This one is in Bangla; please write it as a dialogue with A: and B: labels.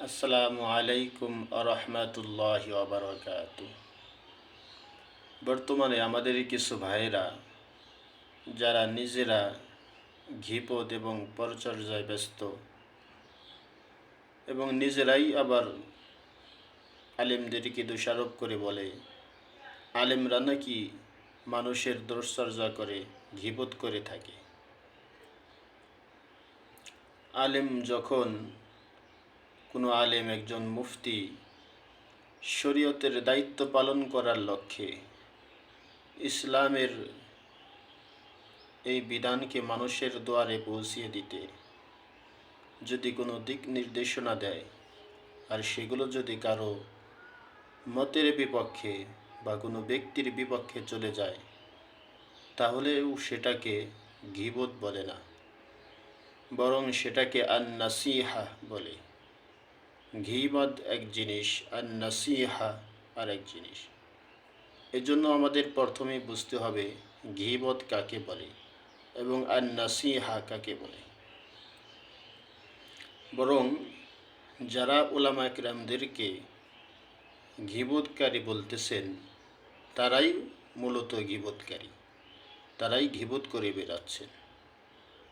A: আসসালামু আলাইকুম আরহামাতুল্লাহি ওয়াবারাকাতু। বর্তমানে আমাদেরই কিছু ভাইয়েরা যারা নিজেরা ঘিপদ এবং পরচর্যায় ব্যস্ত এবং নিজেরাই আবার আলেমদেরকে দোষারোপ করে বলে আলেমরা নাকি মানুষের দোষচর্যা করে ঘিপদ করে থাকে। আলেম যখন কোনো আলেম একজন মুফতি শরীয়তের দায়িত্ব পালন করার লক্ষ্যে ইসলামের এই বিধানকে মানুষের দুয়ারে পৌঁছিয়ে দিতে যদি কোনো দিক নির্দেশনা দেয় আর সেগুলো যদি কারো মতের বিপক্ষে বা কোনো ব্যক্তির বিপক্ষে চলে যায়, তাহলেও সেটাকে গীবত বলে না, বরং সেটাকে আন-নাসিহা বলে। গীবত এক জিনিস, আন-নাসিহা আর এক জিনিস। এজন্য আমাদের প্রথমেই বুঝতে হবে গীবত কাকে বলে এবং আন-নাসিহা কাকে বলে। বরং যারা উলামা কিরামদেরকে গীবতকারী বলতেছেন তারাই মূলত গীবতকারী, তারাই গীবত করে বেড়াচ্ছেন।